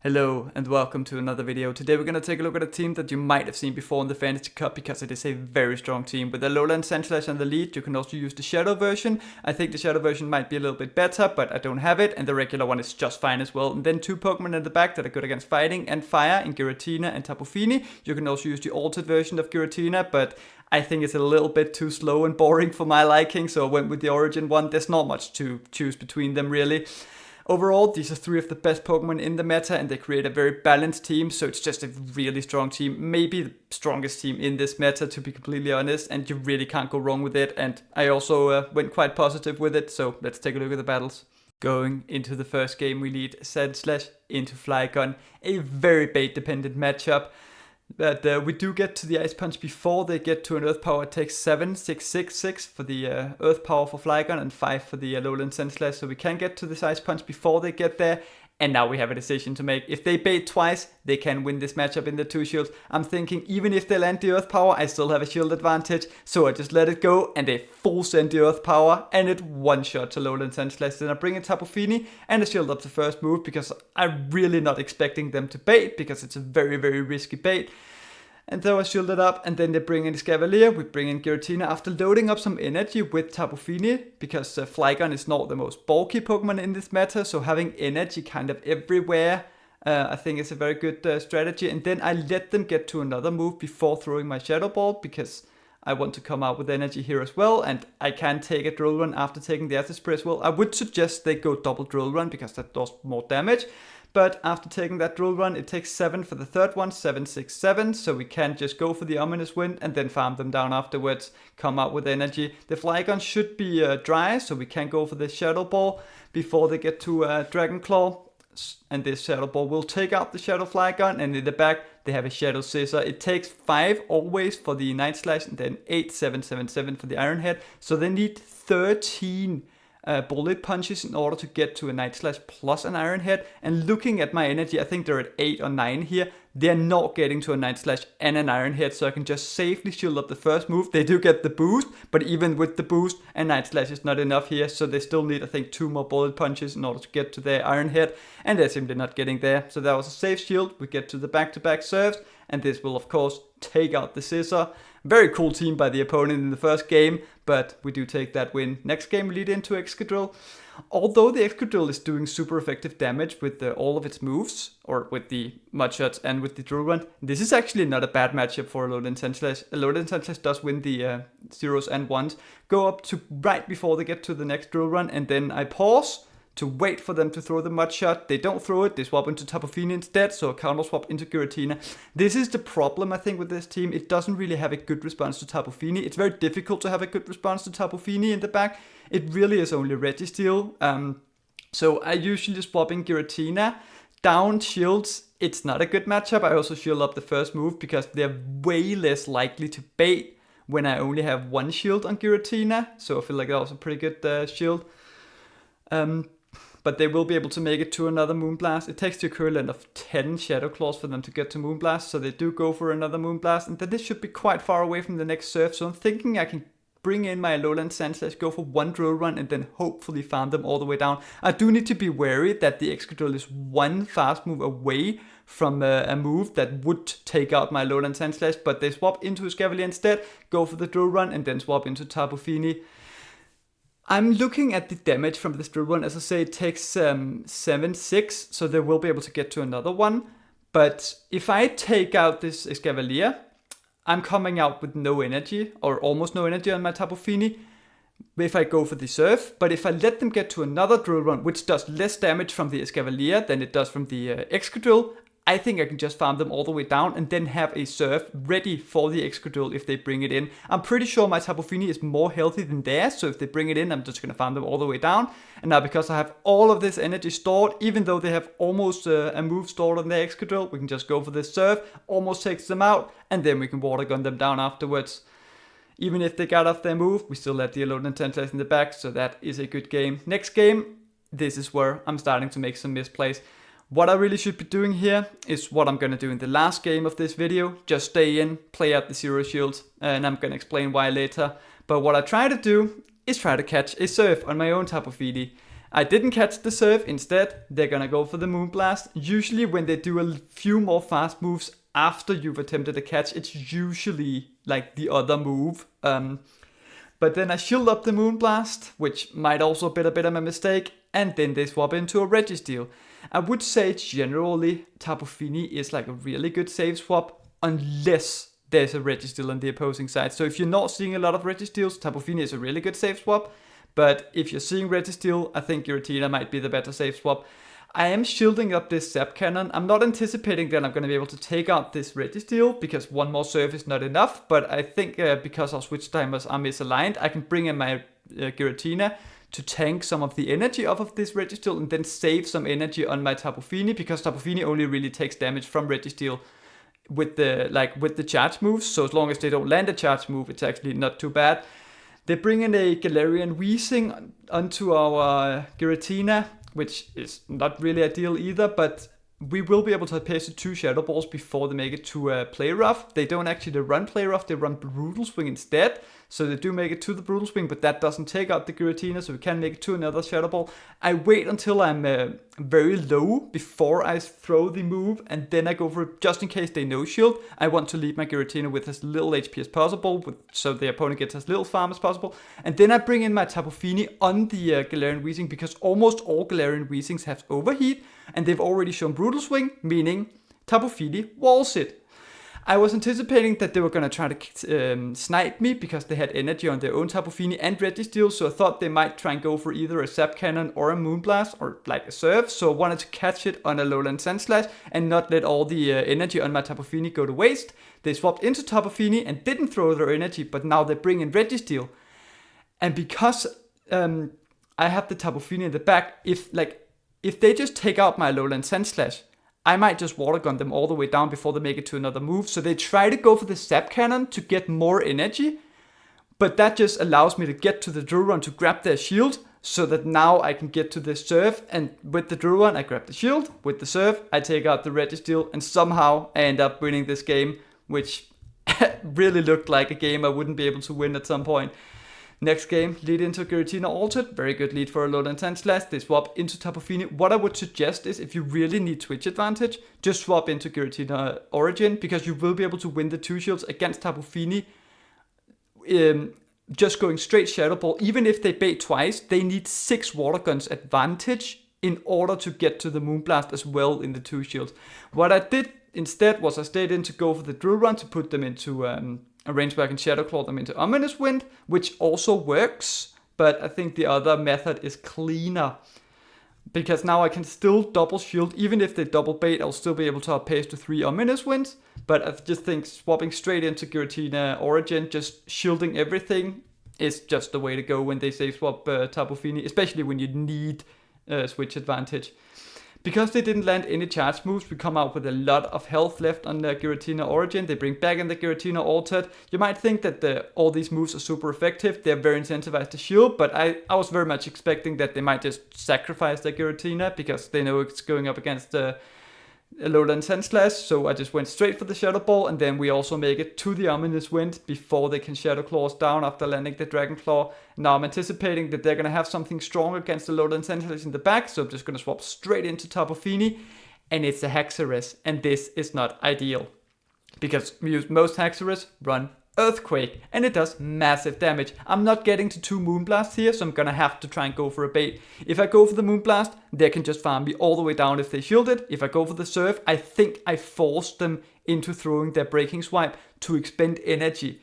Hello and welcome to another video. Today we're going to take a look at a team that you might have seen before in the Fantasy Cup because it is a very strong team. With the Alolan Sandslash and the lead, you can also use the Shadow version. I think the Shadow version might be a little bit better, but I don't have it, and the regular one is just fine as well. And then two Pokemon in the back that are good against fighting and fire in Giratina and Tapu Fini. You can also use the altered version of Giratina, but I think it's a little bit too slow and boring for my liking, so I went with the Origin one. There's not much to choose between them really. Overall, these are three of the best Pokemon in the meta, and they create a very balanced team, so it's just a really strong team. Maybe the strongest team in this meta, to be completely honest, and you really can't go wrong with it. And I also went quite positive with it, so let's take a look at the battles. Going into the first game, we lead Sandslash into Flygon, a very bait-dependent matchup. But we do get to the Ice Punch before they get to an Earth Power. It takes 7, 6, 6, 6 for the Earth Power for Flygon and 5 for the Alolan Sandslash. So we can get to this Ice Punch before they get there. And now we have a decision to make. If they bait twice, they can win this matchup in the 2 shields. I'm thinking even if they land the Earth Power, I still have a shield advantage. So I just let it go and they full send the Earth Power and it one-shot to Alolan Sandslash. Then I bring in Tapu Fini and I shield up the first move because I'm really not expecting them to bait because it's a very, very risky bait. And so I shielded up, and then they bring in Escavalier, we bring in Giratina after loading up some energy with Tapu Fini, because Flygon is not the most bulky Pokemon in this meta, so having energy kind of everywhere, I think is a very good strategy. And then I let them get to another move before throwing my Shadow Ball, because I want to come out with energy here as well, and I can take a Drill Run after taking the Acid Spray as well. I would suggest they go double Drill Run, because that does more damage. But after taking that Drill Run, it takes 7 for the third one, 7, 6, 7. So we can just go for the Ominous Wind and then farm them down afterwards, come out with energy. The Flygon should be dry, so we can go for the Shadow Ball before they get to Dragon Claw. And this Shadow Ball will take out the Shadow Flygon, and in the back they have a Shadow Scissor. It takes 5 always for the Night Slash and then 8, 7, 7, 7 for the Iron Head. So they need 13 bullet punches in order to get to a Night Slash plus an Iron Head. And looking at my energy, I think they're at 8 or 9 here. They're not getting to a Night Slash and an Iron Head, so I can just safely shield up the first move. They do get the boost, but even with the boost, a Night Slash is not enough here, so they still need, I think, 2 more bullet punches in order to get to their Iron Head, and they're simply not getting there. So that was a safe shield. We get to the back-to-back serves, and this will, of course, take out the Scissor. Very cool team by the opponent in the first game, but we do take that win. Next game, we lead into Excadrill. Although the Excadrill is doing super effective damage with all of its moves, or with the Mudshots and with the Drill Run, this is actually not a bad matchup for Alolan Sandslash. Alolan Sandslash does win the zeros and ones. Go up to right before they get to the next Drill Run, and then I pause to wait for them to throw the Mudshot. They don't throw it, they swap into Tapu Fini instead, so a counter swap into Giratina. This is the problem, I think, with this team. It doesn't really have a good response to Tapu Fini. It's very difficult to have a good response to Tapu Fini in the back. It really is only Registeel. So I usually swap in Giratina. Down shields, it's not a good matchup. I also shield up the first move because they're way less likely to bait when I only have 1 shield on Giratina. So I feel like that was a pretty good shield. But they will be able to make it to another Moonblast. It takes the equivalent of 10 Shadow Claws for them to get to Moonblast, so they do go for another Moonblast, and then this should be quite far away from the next surf, so I'm thinking I can bring in my Alolan Sandslash, go for 1 Drill Run, and then hopefully farm them all the way down. I do need to be wary that the Excadrill is 1 fast move away from a move that would take out my Alolan Sandslash, but they swap into Escavalier instead, go for the Drill Run, and then swap into Tapu Fini. I'm looking at the damage from this Drill Run. As I say, it takes 7, 6, so they will be able to get to another one. But if I take out this Escavalier, I'm coming out with no energy, or almost no energy on my Tapu Fini, if I go for the Surf. But if I let them get to another Drill Run, which does less damage from the Escavalier than it does from the Excadrill, I think I can just farm them all the way down and then have a Surf ready for the Excadrill if they bring it in. I'm pretty sure my Tapu Fini is more healthy than theirs, so if they bring it in, I'm just going to farm them all the way down. And now because I have all of this energy stored, even though they have almost a move stored on their Excadrill, we can just go for this Surf, almost takes them out, and then we can Water Gun them down afterwards. Even if they got off their move, we still let the Alolan Sandslash in the back, so that is a good game. Next game, this is where I'm starting to make some misplays. What I really should be doing here is what I'm going to do in the last game of this video. Just stay in, play out the zero shields, and I'm going to explain why later. But what I try to do is try to catch a Surf on my own Tapu Fini. I didn't catch the Surf. Instead, they're gonna go for the Moonblast. Usually when they do a few more fast moves after you've attempted a catch, it's usually like the other move. But then I shield up the Moonblast, which might also be a bit of a mistake, and then they swap into a Registeel. I would say generally Tapu Fini is like a really good save swap, unless there's a Registeel on the opposing side. So if you're not seeing a lot of Registeels, Tapu Fini is a really good save swap. But if you're seeing Registeel, I think Giratina might be the better save swap. I am shielding up this Zap Cannon. I'm not anticipating that I'm going to be able to take out this Registeel, because one more Surf is not enough. But I think because our switch timers are misaligned, I can bring in my Giratina to tank some of the energy off of this Registeel and then save some energy on my Tapu Fini, because Tapu Fini only really takes damage from Registeel with the charge moves. So as long as they don't land a charge move, it's actually not too bad. They bring in a Galarian Weezing onto our Giratina, which is not really ideal either, but we will be able to paste 2 Shadow Balls before they make it to Play Rough. They don't actually run Play Rough, they run Brutal Swing instead. So they do make it to the Brutal Swing, but that doesn't take out the Giratina, so we can make it to another Shadow Ball. I wait until I'm very low before I throw the move, and then I go for it just in case they no-shield. I want to leave my Giratina with as little HP as possible, so the opponent gets as little farm as possible. And then I bring in my Tapu Fini on the Galarian Weezing, because almost all Galarian Weezings have Overheat, and they've already shown Brutal Swing, meaning Tapu Fini walls it. I was anticipating that they were going to try to snipe me because they had energy on their own Tapu Fini and Registeel, so I thought they might try and go for either a Zap Cannon or a Moonblast or like a Surf, so I wanted to catch it on a Lowland Sandslash and not let all the energy on my Tapu Fini go to waste. They swapped into Tapu Fini and didn't throw their energy, but now they bring in Registeel. And because I have the Tapu Fini in the back, if they just take out my Lowland Sandslash, I might just Water Gun them all the way down before they make it to another move. So they try to go for the Zap Cannon to get more energy, but that just allows me to get to the Drill Run to grab their shield, so that now I can get to the Surf, and with the Drill Run I grab the shield, with the Surf I take out the Registeel, and somehow I end up winning this game, which really looked like a game I wouldn't be able to win at some point. Next game, lead into Giratina Altered. Very good lead for a Lowland Sandslash. They swap into Tapu Fini. What I would suggest is, if you really need switch advantage, just swap into Giratina Origin, because you will be able to win the 2 shields against Tapu Fini. Just going straight Shadow Ball. Even if they bait twice, they need 6 Water Guns advantage in order to get to the Moonblast as well in the 2 shields. What I did instead was I stayed in to go for the Drill Run to put them into a range where I can Shadow Claw them into Ominous Wind, which also works, but I think the other method is cleaner, because now I can still double shield. Even if they double bait, I'll still be able to outpace to 3 Ominous Winds, but I just think swapping straight into Giratina Origin, just shielding everything, is just the way to go when they save swap Tapu Fini, especially when you need switch advantage. Because they didn't land any charge moves, we come out with a lot of health left on the Giratina Origin. They bring back in the Giratina Altered. You might think that all these moves are super effective. They're very incentivized to shield, but I was very much expecting that they might just sacrifice their Giratina, because they know it's going up against a Lowland Sandslash. So I just went straight for the Shadow Ball, and then we also make it to the Ominous Wind before they can Shadow Claw us down after landing the Dragon Claw. Now I'm anticipating that they're going to have something strong against the Lowland Sandslash in the back, so I'm just going to swap straight into Tapu Fini, and it's a Haxorus, and this is not ideal, because most Haxorus run Earthquake, and it does massive damage. I'm not getting to 2 Moonblasts here, so I'm gonna have to try and go for a bait. If I go for the Moonblast, they can just farm me all the way down if they shield it. If I go for the Surf, I think I forced them into throwing their Breaking Swipe to expend energy.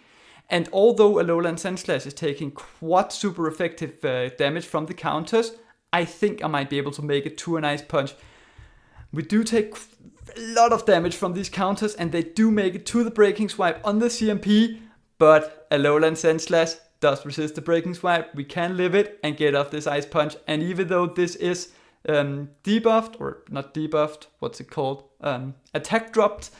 And although a Lowland Sandslash is taking quite super effective damage from the counters, I think I might be able to make it to an Ice Punch. We do take a lot of damage from these counters, and they do make it to the Breaking Swipe on the CMP, but a Lowland Sandslash does resist the Breaking Swipe. We can live it and get off this Ice Punch, and even though this is debuffed, or not debuffed, what's it called, attack dropped,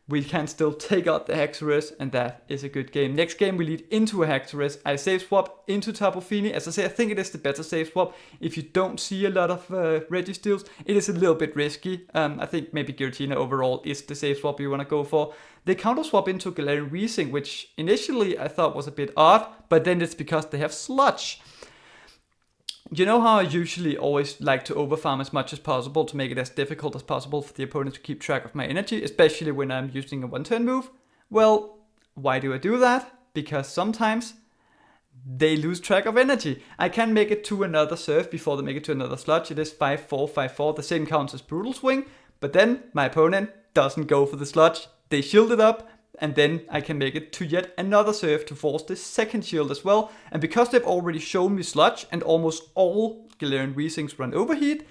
we can still take out the Haxorus, and that is a good game. Next game, we lead into a Haxorus. I save swap into Tapu Fini. As I say, I think it is the better save swap. If you don't see a lot of Registeels, it is a little bit risky. I think maybe Giratina overall is the save swap you want to go for. They counter swap into Galarian Weezing, which initially I thought was a bit odd, but then it's because they have Sludge. You know how I usually always like to overfarm as much as possible to make it as difficult as possible for the opponent to keep track of my energy, especially when I'm using a one-turn move? Well, why do I do that? Because sometimes they lose track of energy. I can make it to another surf before they make it to another sludge. It is 5-4, 5-4, the same counts as Brutal Swing, but then my opponent doesn't go for the sludge. They shield it up, and then I can make it to yet another surf to force the second shield as well. And because they've already shown me sludge and almost all Galarian Weezings run overheat,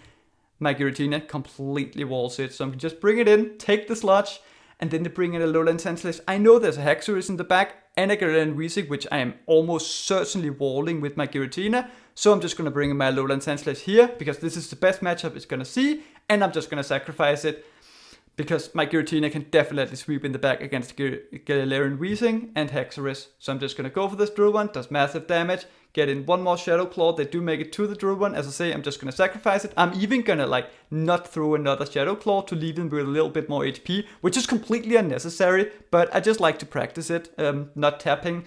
my Giratina completely walls it. So I can just bring it in, take the sludge, and then they bring in a Alolan Senseless. I know there's a Haxorus in the back and a Galarian Weezing, which I am almost certainly walling with my Giratina. So I'm just going to bring in my Alolan Senseless here, because this is the best matchup it's going to see, and I'm just going to sacrifice it, because my Giratina can definitely sweep in the back against Galarian Weezing and Haxorus. So I'm just going to go for this Drill one, does massive damage, get in one more Shadow Claw. They do make it to the Drill one. As I say, I'm just going to sacrifice it. I'm even going to like not throw another Shadow Claw to leave them with a little bit more HP, which is completely unnecessary, but I just like to practice it, not tapping.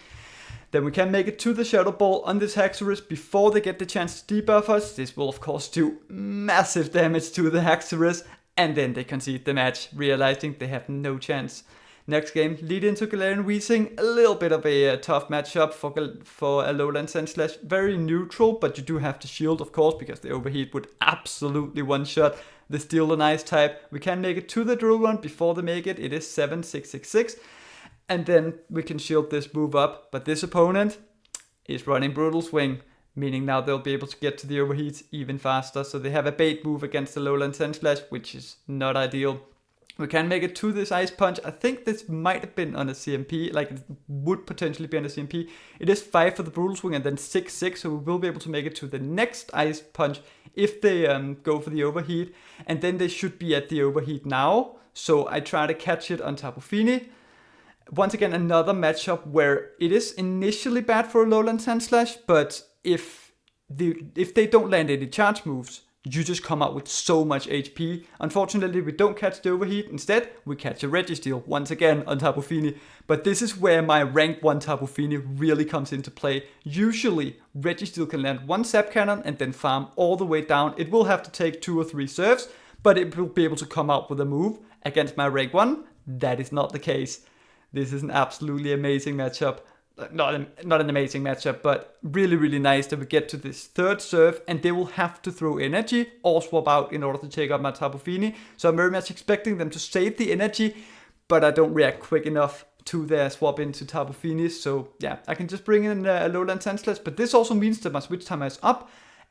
Then we can make it to the Shadow Ball on this Haxorus before they get the chance to debuff us. This will of course do massive damage to the Haxorus. And then they concede the match, realizing they have no chance. Next game, lead into Galarian Weezing. A little bit of a tough matchup for Alolan Senseless. Very neutral, but you do have to shield, of course, because the overheat would absolutely one-shot the Steel and Ice type. We can make it to the Drill one before they make it. It is 7-6-6-6. And then we can shield this move up. But this opponent is running Brutal Swing, meaning now they'll be able to get to the overheats even faster. So they have a bait move against the Alolan Senseless, which is not ideal. We can make it to this Ice Punch. I think this might have been on a CMP, like it would potentially be on a CMP. It is 5 for the Brutal Swing and then 6-6, so we will be able to make it to the next Ice Punch if they go for the overheat. And then they should be at the overheat now, so I try to catch it on Tapu Fini. Once again, another matchup where it is initially bad for Alolan Senseless, but if they don't land any charge moves, you just come out with so much HP. Unfortunately, we don't catch the overheat. Instead, we catch a Registeel once again on Tapu Fini. But this is where my rank 1 Tapu Fini really comes into play. Usually, Registeel can land one Zap Cannon and then farm all the way down. It will have to take 2 or 3 serves, but it will be able to come out with a move. Against my rank 1, that is not the case. This is an absolutely amazing matchup. Not an amazing matchup, but really, really nice that we get to this third serve, and they will have to throw energy or swap out in order to take out my Tapu Fini. So I'm very much expecting them to save the energy, but I don't react quick enough to their swap into Tapu Fini. So yeah, I can just bring in Alolan Senseless, but this also means that my switch timer is up,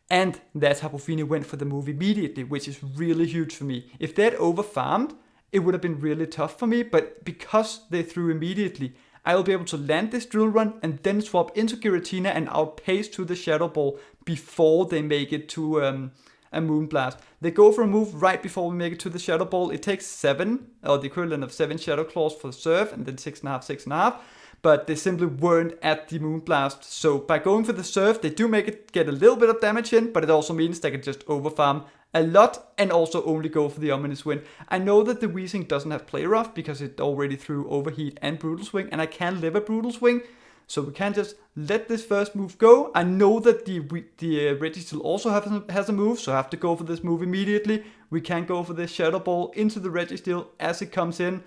and that Tapu Fini went for the move immediately, which is really huge for me. If they had overfarmed, it would have been really tough for me, but because they threw immediately, I will be able to land this Drill Run and then swap into Giratina and outpace to the Shadow Ball before they make it to a Moonblast. They go for a move right before we make it to the Shadow Ball. It takes 7, or the equivalent of 7 Shadow Claws for the serve, and then 6.5, 6.5. But they simply weren't at the Moonblast. So by going for the serve, they do make it get a little bit of damage in, but it also means they can just overfarm a lot and also only go for the Ominous Wind. I know that the Weezing doesn't have Play Rough because it already threw Overheat and Brutal Swing, and I can live a Brutal Swing, so we can just let this first move go. I know that the Registeel also has a move, so I have to go for this move immediately. We can go for this Shadow Ball into the Registeel as it comes in.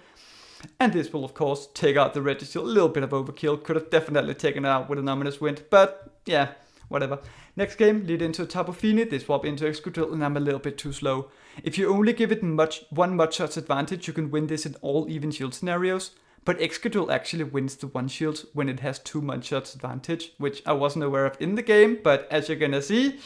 And this will of course take out the Registeel. A little bit of overkill. Could have definitely taken it out with an Ominous Wind, but yeah, whatever. Next game, lead into Tapu Fini. They swap into Excadrill, and I'm a little bit too slow. If you only give it one Mudshot's advantage, you can win this in all even shield scenarios. But Excadrill actually wins the one shield when it has 2 Mudshot's advantage, which I wasn't aware of in the game, but as you're gonna see,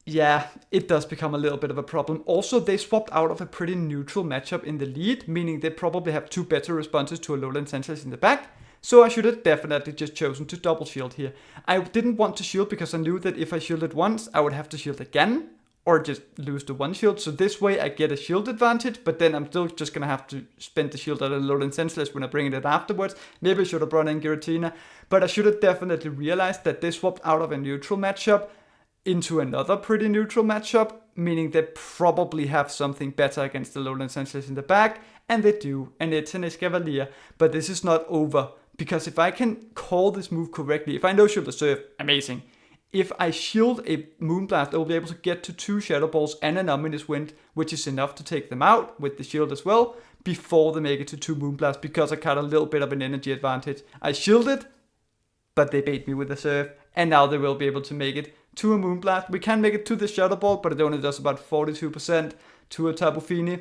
yeah, it does become a little bit of a problem. Also, they swapped out of a pretty neutral matchup in the lead, meaning they probably have 2 better responses to Alolan Senseless in the back. So I should have definitely just chosen to double shield here. I didn't want to shield because I knew that if I shielded once, I would have to shield again, or just lose the one shield. So this way I get a shield advantage, but then I'm still just going to have to spend the shield on Alolan Senseless when I bring it afterwards. Maybe I should have brought in Giratina, but I should have definitely realized that they swapped out of a neutral matchup into another pretty neutral matchup, meaning they probably have something better against the Alolan Senseless in the back, and they do, and it's an Escavalier. But this is not over, because if I can call this move correctly, if I no-shield the serve, amazing. if I shield a Moonblast, I will be able to get to 2 Shadow Balls and an Ominous Wind, which is enough to take them out with the shield as well, before they make it to 2 Moonblasts, because I got a little bit of an energy advantage. I shielded, but they bait me with a Surf, and now they will be able to make it to a Moonblast. We can make it to the Shadow Ball, but it only does about 42% to a Tapu Fini,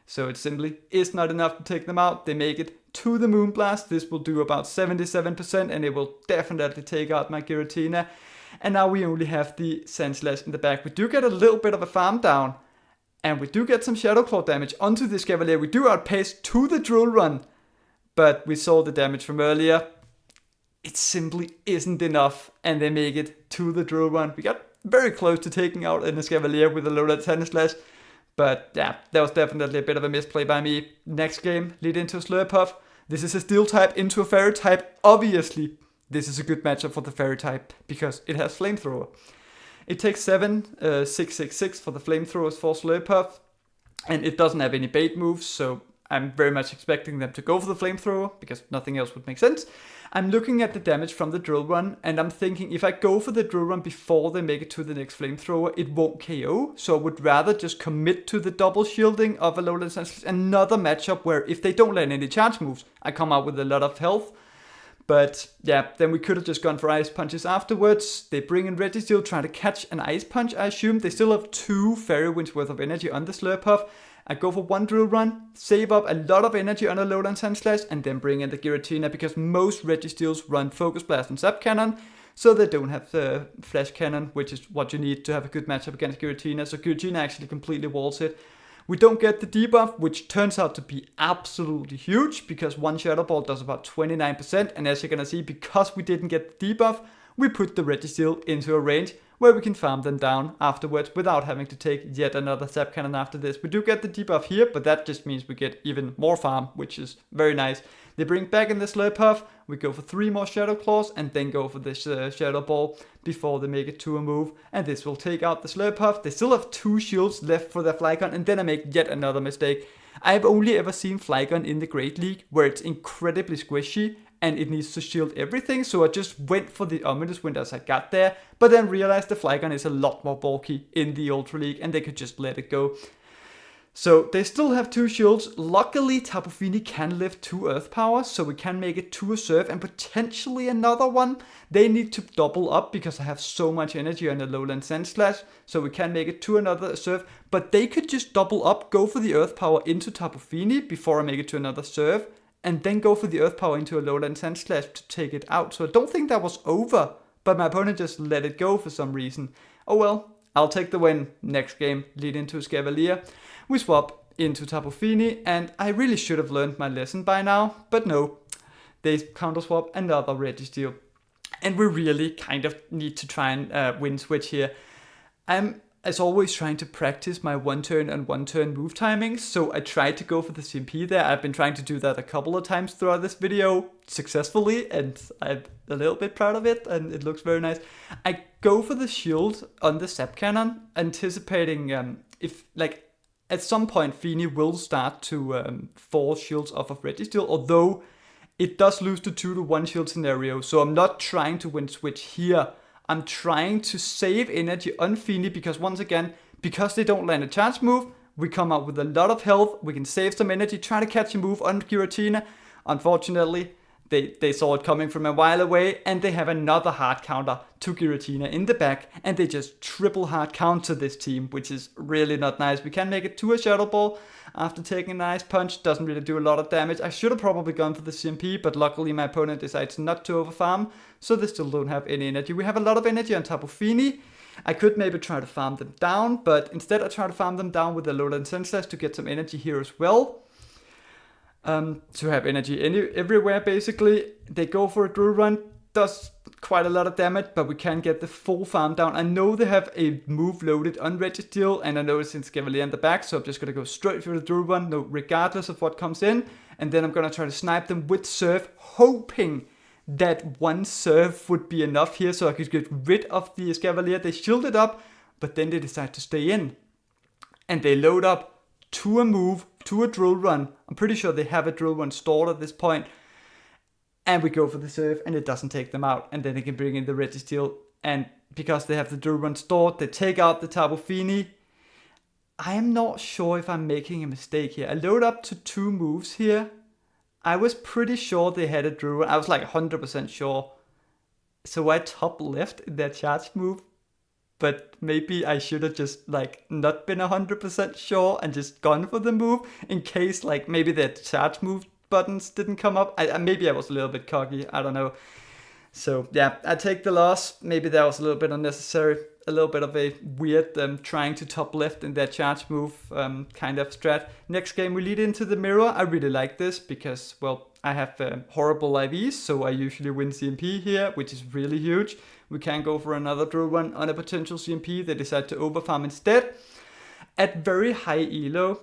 so it simply is not enough to take them out. They make it to the Moonblast. This will do about 77%, and it will definitely take out my Giratina. And now we only have the Sandslash in the back. We do get a little bit of a farm down, and we do get some Shadow Claw damage onto the Escavalier. We do outpace to the Drill Run, but we saw the damage from earlier. It simply isn't enough, and they make it to the Drill Run. We got very close to taking out an Escavalier with a loaded Sandslash, but yeah, that was definitely a bit of a misplay by me. Next game, lead into Slurpuff. This is a Steel type into a Fairy type. Obviously, this is a good matchup for the Fairy type because it has Flamethrower. It takes 666 for the Flamethrowers for Slurpuff, and it doesn't have any bait moves, so I'm very much expecting them to go for the Flamethrower because nothing else would make sense. I'm looking at the damage from the Drill Run, and I'm thinking if I go for the Drill Run before they make it to the next Flamethrower, it won't KO, so I would rather just commit to the double shielding of a Alolan Sandslash. Another matchup where if they don't land any charge moves, I come out with a lot of health. But yeah, then we could have just gone for Ice Punches afterwards. They bring in Registeel, trying to catch an Ice Punch, I assume. They still have 2 Fairy Winds worth of energy on the Slurpuff. I go for 1 Drill Run, save up a lot of energy on a Alolan Sandslash, and then bring in the Giratina, because most Registeels run Focus Blast and Zap Cannon, so they don't have the Flash Cannon, which is what you need to have a good matchup against Giratina. So Giratina actually completely walls it. We don't get the debuff, which turns out to be absolutely huge, because 1 Shadow Ball does about 29%, and as you're gonna see, because we didn't get the debuff, we put the Registeel into a range where we can farm them down afterwards without having to take yet another Zap Cannon after this. We do get the debuff here, but that just means we get even more farm, which is very nice. They bring back in the Slurpuff, we go for 3 more Shadow Claws, and then go for this Shadow Ball before they make it to a move, and this will take out the Slurpuff. They still have 2 shields left for their Flygon, and then I make yet another mistake. I've only ever seen Flygon in the Great League, where it's incredibly squishy, and it needs to shield everything, so I just went for the Ominous Wind as I got there, but then realized the Flygon is a lot more bulky in the Ultra League, and they could just let it go. So they still have 2 shields. Luckily, Tapu Fini can lift 2 Earth Power, so we can make it to a Surf and potentially another one. They need to double up because I have so much energy on the Alolan Sandslash, so we can make it to another Surf, but they could just double up, go for the Earth Power into Tapu Fini before I make it to another Surf, and then go for the Earth Power into a Alolan Sandslash to take it out. So I don't think that was over, but my opponent just let it go for some reason. Oh well, I'll take the win. Next game, lead into Escavalier. We swap into Tapu Fini, and I really should have learned my lesson by now, but no. They counter swap another Registeel. And we really kind of need to try and win switch here. I'm, as always, trying to practice my 1-turn and 1-turn move timings, so I tried to go for the CMP there. I've been trying to do that a couple of times throughout this video successfully, and I'm a little bit proud of it, and it looks very nice. I go for the shield on the Zap Cannon, anticipating if, like, at some point Fini will start to force shields off of Registeel, although it does lose the 2-to-1 shield scenario, so I'm not trying to win switch here. I'm trying to save energy on Fini because, once again, because they don't land a charge move, we come out with a lot of health, we can save some energy, try to catch a move on Giratina. Unfortunately, they saw it coming from a while away, and they have another hard counter to Giratina in the back, and they just triple hard counter this team, which is really not nice. We can make it to a Shadow Ball after taking an Ice Punch, doesn't really do a lot of damage. I should have probably gone for the CMP, but luckily my opponent decides not to overfarm, so they still don't have any energy. We have a lot of energy on Tapu Fini. I could maybe try to farm them down, but instead I try to farm them down with the Alolan Sandslash to get some energy here as well. To have energy everywhere, basically. They go for a Drill Run, does quite a lot of damage, but we can get the full farm down. I know they have a move loaded on Registeel, and I know it's in Escavalier in the back, so I'm just going to go straight for the Drill Run, no, regardless of what comes in, and then I'm going to try to snipe them with Surf, hoping that 1 Surf would be enough here so I could get rid of the Escavalier. They shielded up, but then they decide to stay in, and they load up to a move, to a Drill Run. I'm pretty sure they have a Drill Run stored at this point. And we go for the Surf, and it doesn't take them out. And then they can bring in the Registeel. and because they have the Drill Run stored, they take out the Tapu Fini. I am not sure if I'm making a mistake here. I load up to 2 moves here. I was pretty sure they had a Drill Run. I was like 100% sure. So I top left in their charge move. But maybe I should have just like not been 100% sure and just gone for the move in case like maybe the charge move buttons didn't come up. Maybe I was a little bit cocky. I don't know. So yeah, I take the loss. Maybe that was a little bit unnecessary. A little bit of a weird trying to top left in their charge move kind of strat. Next game we lead into the mirror. I really like this because, well, I have horrible IVs, so I usually win CMP here, which is really huge. We can go for another Drill Run on a potential CMP. They decide to overfarm instead. At very high elo,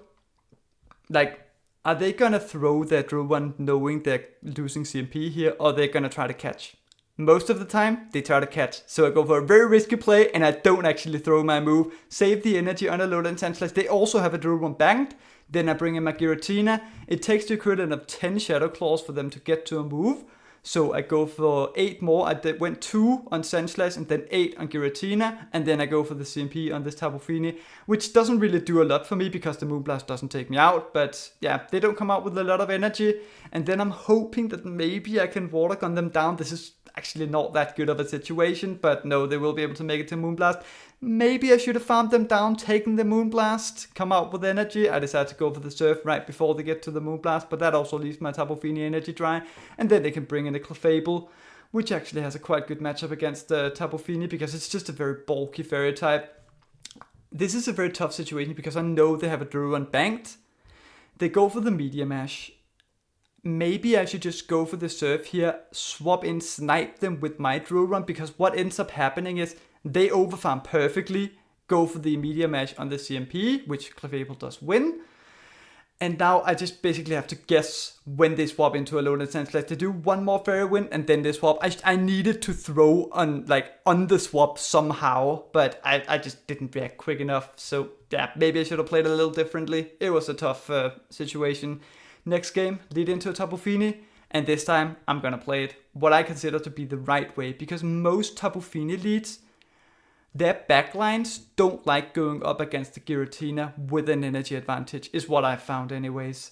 like, are they gonna throw their Drill Run knowing they're losing CMP here, or are they gonna try to catch? Most of the time, they try to catch. So I go for a very risky play, and I don't actually throw my move. Save the energy on a low and Sandslash. They also have a Drill Run banked. Then I bring in my Giratina. It takes the equivalent of 10 Shadow Claws for them to get to a move. So I go for 8 more. I went 2 on Sandslash and then 8 on Giratina. And then I go for the CMP on this Tapu Fini, which doesn't really do a lot for me because the Moonblast doesn't take me out. But yeah, they don't come out with a lot of energy. And then I'm hoping that maybe I can Water Gun them down. This is actually not that good of a situation, but no, they will be able to make it to Moonblast. Maybe I should have farmed them down, taken the Moonblast, come out with energy. I decided to go for the Surf right before they get to the Moonblast, but that also leaves my Tapu Fini energy dry, and then they can bring in a Clefable, which actually has a quite good matchup against Tapu Fini because it's just a very bulky fairy type. This is a very tough situation because I know they have a Drill Run banked. They go for the Media Mash. Maybe I should just go for the Surf here, swap in, snipe them with my Drill Run, because what ends up happening is they overfarm perfectly, go for the Media Mash on the CMP, which Clefable does win. And now I just basically have to guess when they swap into a loaded Sandslash. They do one more Fairy Wind and then they swap. I needed to throw on the swap somehow, but I just didn't react quick enough. So yeah, maybe I should have played a little differently. It was a tough situation. Next game, lead into a Tapu Fini, and this time I'm gonna play it what I consider to be the right way, because most Tapu Fini leads, their backlines don't like going up against the Giratina with an energy advantage, is what I've found anyways,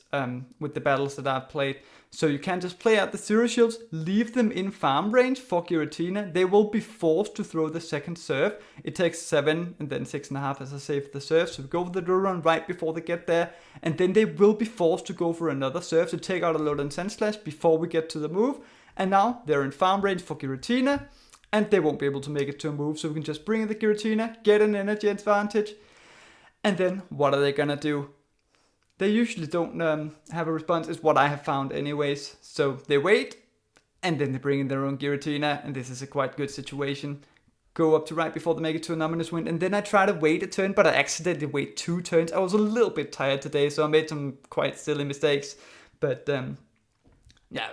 with the battles that I've played. So you can just play out the Zero Shields, leave them in farm range for Giratina. They will be forced to throw the second Surf. It takes 7 and then 6.5 as I say for the Surf. So we go for the Drill Run right before they get there. And then they will be forced to go for another Surf to take out a load on Sandslash before we get to the move. And now they're in farm range for Giratina. And they won't be able to make it to a move. So we can just bring in the Giratina, get an energy advantage. And then what are they gonna do? They usually don't have a response, is what I have found anyways. So they wait, and then they bring in their own Giratina, and this is a quite good situation. Go up to right before they make it to an Ominous Wind, and then I try to wait a turn, but I accidentally wait 2 turns. I was a little bit tired today, so I made some quite silly mistakes. But yeah,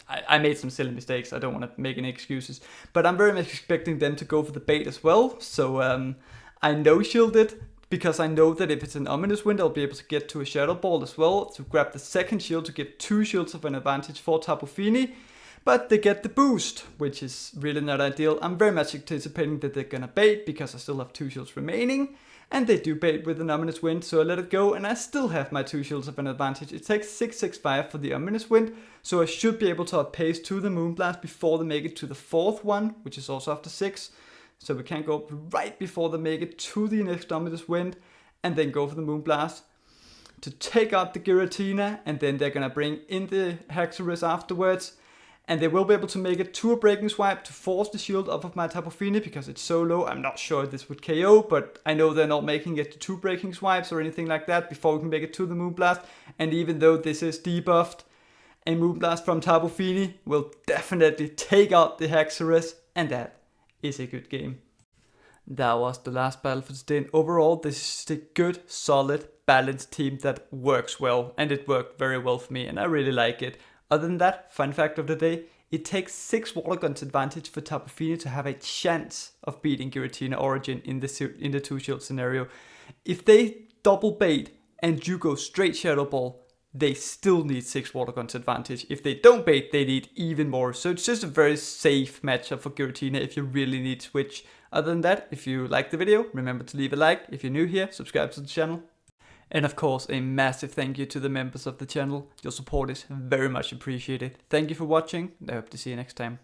I made some silly mistakes. I don't want to make any excuses. But I'm very much expecting them to go for the bait as well. So I no-shielded, because I know that if it's an Ominous Wind, I'll be able to get to a Shadow Ball as well, to grab the second shield to get 2 shields of an advantage for Tapu Fini. But they get the boost, which is really not ideal. I'm very much anticipating that they're gonna bait, because I still have 2 shields remaining. And they do bait with an Ominous Wind, so I let it go, and I still have my 2 shields of an advantage. It takes 665 for the Ominous Wind, so I should be able to outpace to the Moonblast before they make it to the 4th one, which is also after 6. So we can go right before they make it to the next Ominous Wind, and then go for the Moonblast to take out the Giratina, and then they're gonna bring in the Haxorus afterwards. And they will be able to make it to a Breaking Swipe to force the shield off of my Tapu Fini, because it's so low. I'm not sure if this would KO, but I know they're not making it to 2 Breaking Swipes or anything like that before we can make it to the Moonblast. And even though this is debuffed, a Moonblast from Tapu Fini will definitely take out the Haxorus, and that is a good game. That was the last battle for today, and overall this is a good, solid, balanced team that works well, and it worked very well for me, and I really like it. Other than that, fun fact of the day, it takes 6 Water Guns advantage for Tapu Fini to have a chance of beating Giratina Origin in the 2 shield scenario. If they double bait and you go straight Shadow Ball, they still need 6 water guns advantage. If they don't bait, they need even more. So it's just a very safe matchup for Giratina if you really need switch. Other than that, if you liked the video, remember to leave a like. If you're new here, subscribe to the channel. And of course, a massive thank you to the members of the channel. Your support is very much appreciated. Thank you for watching, and I hope to see you next time.